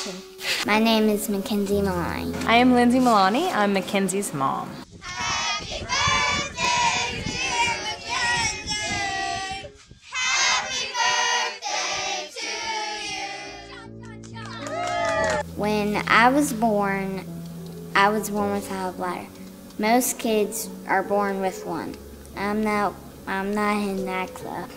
question. My name is Mackenzie Maloney. I am Lindsay Maloney. I'm Mackenzie's mom. Happy birthday, dear Mackenzie! Happy birthday to you! When I was born without a bladder. Most kids are born with one. I'm not in that club.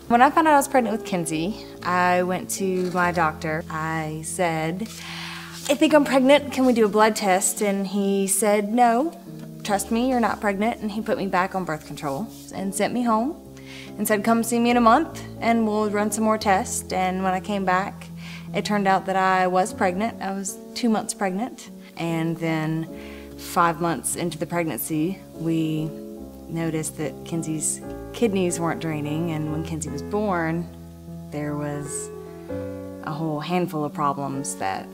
When I found out I was pregnant with Kenzie, I went to my doctor. I said, I think I'm pregnant. Can we do a blood test? And he said, no, trust me, you're not pregnant. And he put me back on birth control and sent me home and said, come see me in a month and we'll run some more tests. And when I came back, it turned out that I was pregnant. I was 2 months pregnant. And then 5 months into the pregnancy, we noticed that Kenzie's kidneys weren't draining, and when Kenzie was born, there was a whole handful of problems that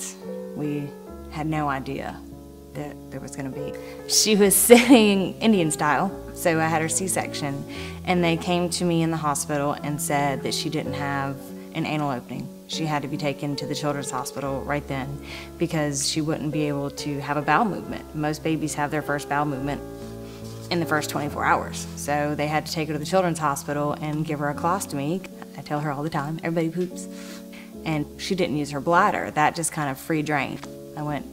we had no idea that there was going to be. She was sitting Indian style, so I had her C-section, and they came to me in the hospital and said that she didn't have an anal opening. She had to be taken to the children's hospital right then because she wouldn't be able to have a bowel movement. Most babies have their first bowel movement in the first 24 hours. So they had to take her to the children's hospital and give her a colostomy. I tell her all the time, everybody poops. And she didn't use her bladder. That just kind of free drained. I went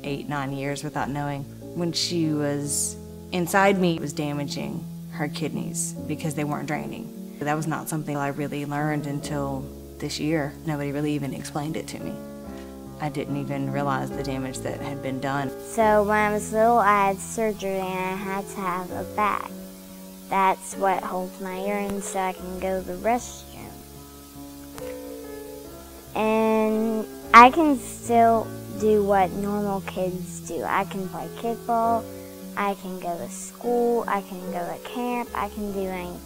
8-9 years without knowing. When she was inside me, it was damaging her kidneys because they weren't draining. That was not something I really learned until this year. Nobody really even explained it to me. I didn't even realize the damage that had been done. So when I was little, I had surgery and I had to have a bag. That's what holds my urine so I can go to the restroom. And I can still do what normal kids do. I can play kickball, I can go to school, I can go to camp, I can do anything.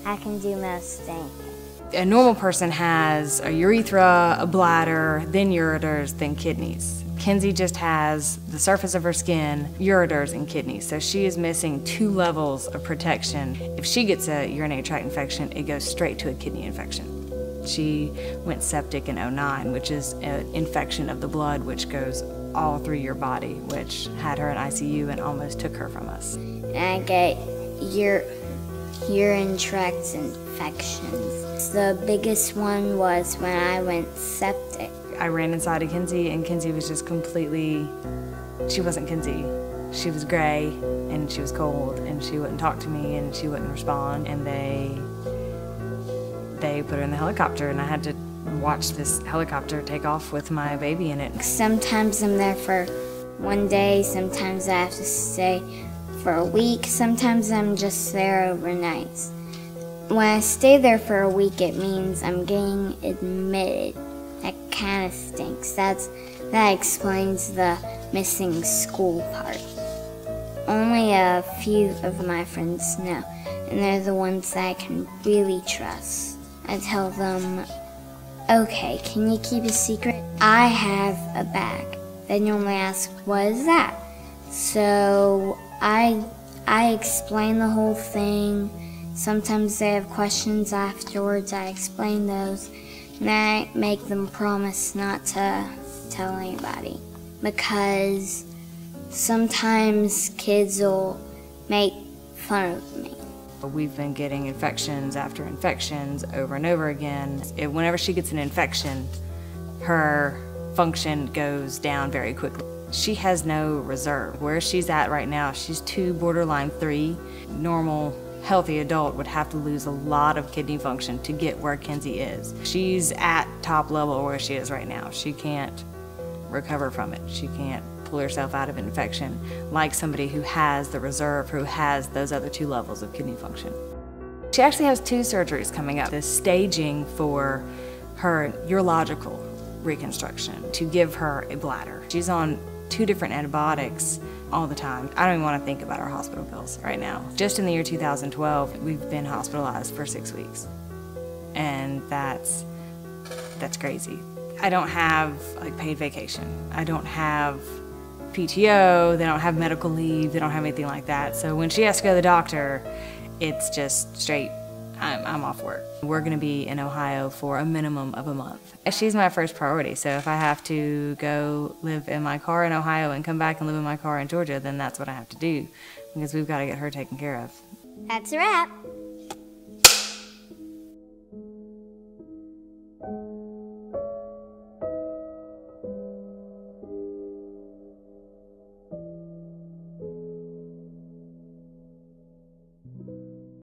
I can do most anything. A normal person has a urethra, a bladder, then ureters, then kidneys. Kenzie just has the surface of her skin, ureters, and kidneys. So she is missing 2 levels of protection. If she gets a urinary tract infection, it goes straight to a kidney infection. She went septic in '09, which is an infection of the blood which goes all through your body, which had her in ICU and almost took her from us. And I get urine tract infections. The biggest one was when I went septic. I ran inside of Kenzie, and Kenzie was just completely, she wasn't Kenzie. She was gray, and she was cold, and she wouldn't talk to me, and she wouldn't respond, and they put her in the helicopter, and I had to watch this helicopter take off with my baby in it. Sometimes I'm there for 1 day, sometimes I have to stay for a week, sometimes I'm just there overnight. When I stay there for a week, it means I'm getting admitted. That kind of stinks. That explains the missing school part. Only a few of my friends know, and they're the ones that I can really trust. I tell them, okay, can you keep a secret? I have a bag. They normally ask, what is that? So I explain the whole thing. Sometimes they have questions afterwards, I explain those, and I make them promise not to tell anybody. Because sometimes kids will make fun of me. We've been getting infections after infections over and over again. Whenever she gets an infection, her function goes down very quickly. She has no reserve. Where she's at right now, she's 2, borderline 3. Normal, healthy adult would have to lose a lot of kidney function to get where Kenzie is. She's at top level where she is right now. She can't recover from it. She can't pull herself out of infection like somebody who has the reserve, who has those other 2 levels of kidney function. She actually has 2 surgeries coming up. The staging for her urological reconstruction to give her a bladder. She's on 2 different antibiotics all the time. I don't even want to think about our hospital bills right now. Just in the year 2012, we've been hospitalized for 6 weeks. And that's crazy. I don't have like paid vacation. I don't have PTO, they don't have medical leave, they don't have anything like that. So when she has to go to the doctor, it's just straight I'm off work. We're gonna be in Ohio for a minimum of a month. She's my first priority, so if I have to go live in my car in Ohio and come back and live in my car in Georgia, then that's what I have to do, because we've got to get her taken care of. That's a wrap.